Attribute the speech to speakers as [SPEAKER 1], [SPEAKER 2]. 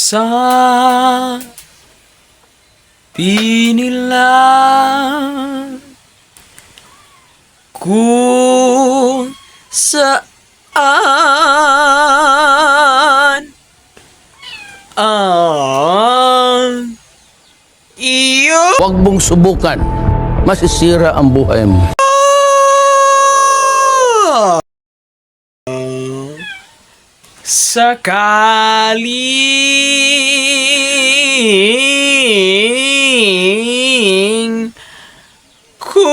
[SPEAKER 1] sa pinila kung saan ang iyo
[SPEAKER 2] Huwag mong subukan. Masisira ang buhay mo.
[SPEAKER 1] sakaling kung